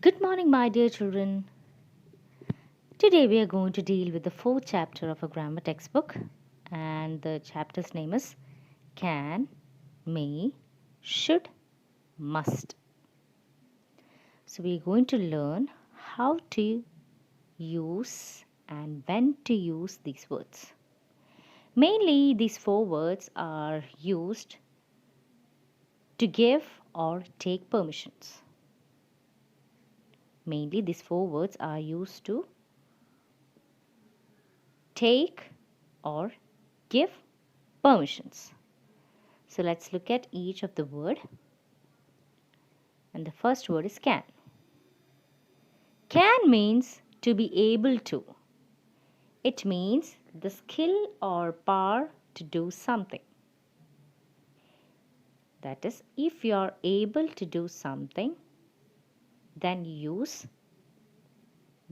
Good morning, my dear children. Today we are going to deal with the fourth chapter of a grammar textbook, and the chapter's name is Can, May, Should, Must. So we are going to learn how to use and when to use these words. Mainly, these four words are used to give or take permissions. Mainly, these four words are used to take or give permissions. So let's look at each of the word. And the first word is can. Can means to be able to. It means the skill or power to do something. That is, if you are able to do something, then use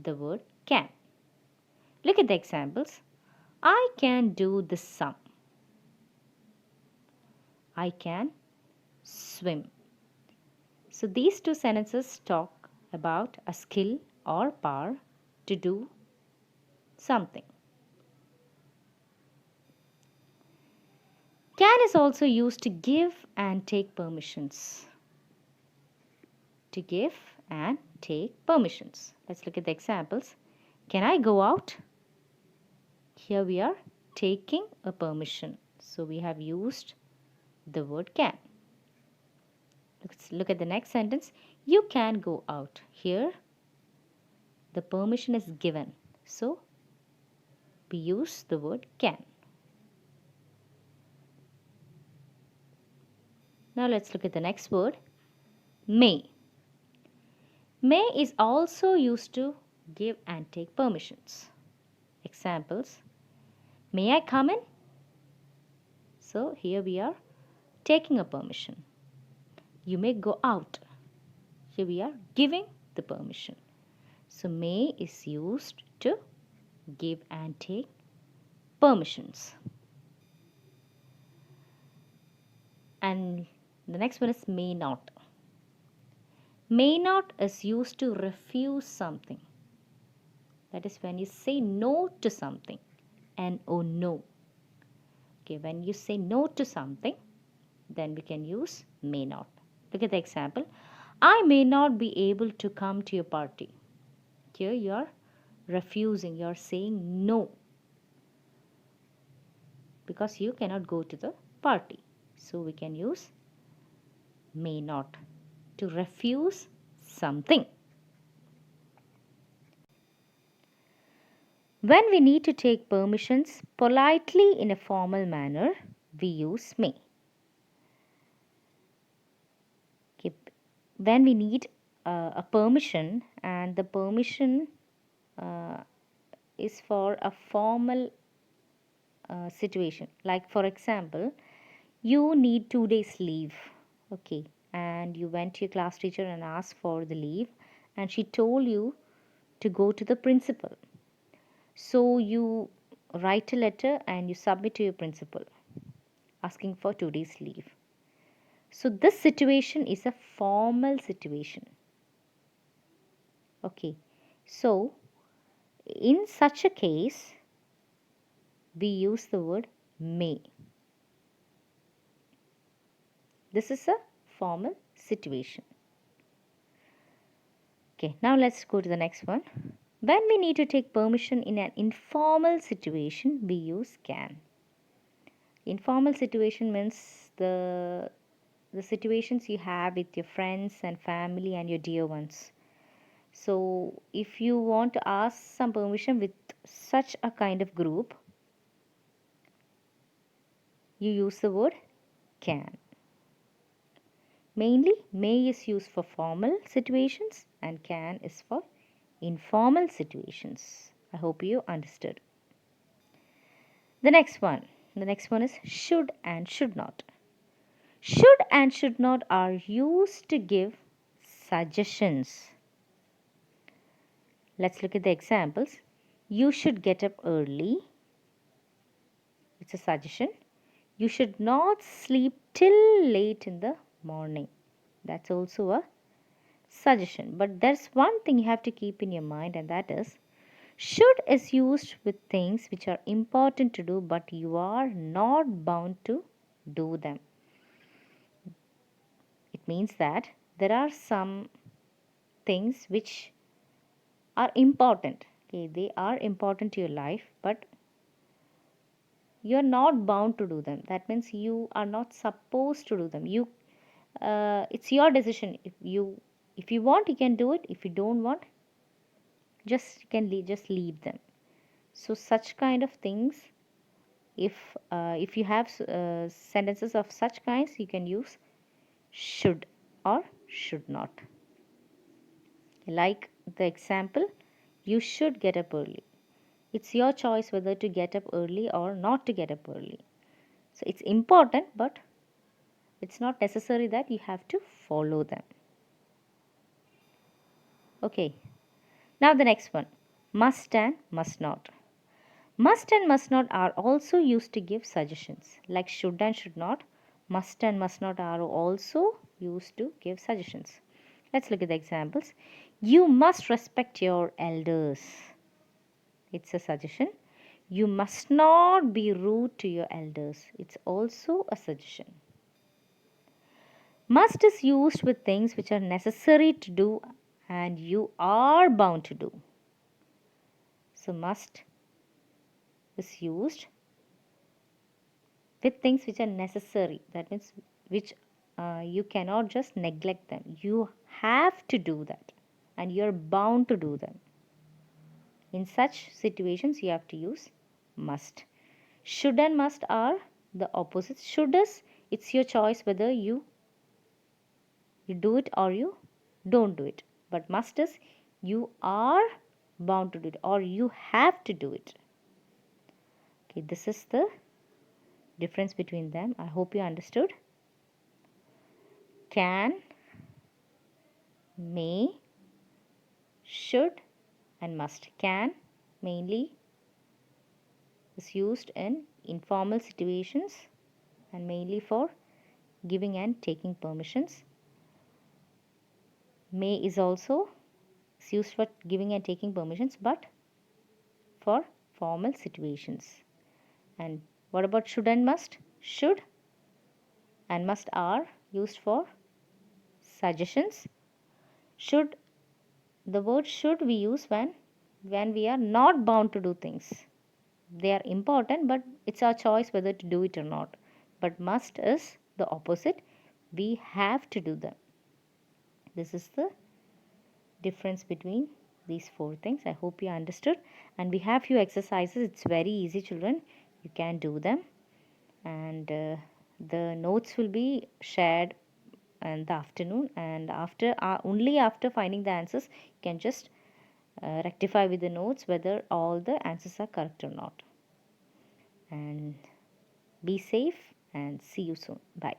the word can. Look at the examples. I can do the sum. I can swim. So these two sentences talk about a skill or power to do something. Can is also used to give and take permissions. To give and take permissions. Let's look at the examples. Can I go out? Here we are taking a permission. So we have used the word can. Let's look at the next sentence. You can go out. Here the permission is given. So we use the word can. Now let's look at the next word. May. May is also used to give and take permissions. Examples. May I come in? So here we are taking a permission. You may go out. Here we are giving the permission. So may is used to give and take permissions. And the next one is may not. May not is used to refuse something. That is when you say no to something. N-O, no. Okay, when you say no to something, then we can use may not. Look at the example. I may not be able to come to your party. Here you are refusing, you are saying no. Because you cannot go to the party. So we can use may not to refuse something. When we need to take permissions politely in a formal manner, we use may. Okay. When we need a permission and the permission is for a formal situation, like for example, you need 2 days leave, okay, and you went to your class teacher and asked for the leave, and she told you to go to the principal. So you write a letter and you submit to your principal asking for 2 days leave. So this situation is a formal situation. Okay, so in such a case, we use the word may. This is a formal situation. Okay, now let's go to the next one. When we need to take permission in an informal situation, we use can. Informal situation means the situations you have with your friends and family and your dear ones. So if you want to ask some permission with such a kind of group, you use the word can. Mainly, may is used for formal situations and can is for informal situations. I hope you understood. The next one is should and should not. Should and should not are used to give suggestions. Let's look at the examples. You should get up early. It's a suggestion. You should not sleep till late in the morning. That's also a suggestion. But there's one thing you have to keep in your mind, and that is should is used with things which are important to do, but you are not bound to do them. It means that there are some things which are important. Okay, they are important to your life, but you're not bound to do them. That means you are not supposed to do them. It's your decision. If you want, you can do it. If you don't want, just you can just leave them. So such kind of things, if you have sentences of such kinds, you can use should or should not. Like the example, you should get up early. It's your choice whether to get up early or not to get up early. So it's important, but it's not necessary that you have to follow them. Okay, now the next one, must and must not. Must and must not are also used to give suggestions. Like should and should not, must and must not are also used to give suggestions. Let's look at the examples. You must respect your elders. It's a suggestion. You must not be rude to your elders. It's also a suggestion. Must is used with things which are necessary to do and you are bound to do. So must is used with things which are necessary. That means which you cannot just neglect them. You have to do that and you're bound to do them. In such situations, you have to use must. Should and must are the opposites. Should is it's your choice whether you do it or you don't do it. But must is you are bound to do it or you have to do it. Okay, this is the difference between them. I hope you understood. Can, may, should, and must. Can mainly is used in informal situations and mainly for giving and taking permissions. May is also used for giving and taking permissions, but for formal situations. And what about should and must? Should and must are used for suggestions. Should, the word should we use when we are not bound to do things. They are important, but it's our choice whether to do it or not. But must is the opposite. We have to do them. This is the difference between these four things. I hope you understood. And we have few exercises. It's very easy, children. You can do them. And the notes will be shared in the afternoon. And after only after finding the answers, you can just rectify with the notes whether all the answers are correct or not. And be safe and see you soon. Bye.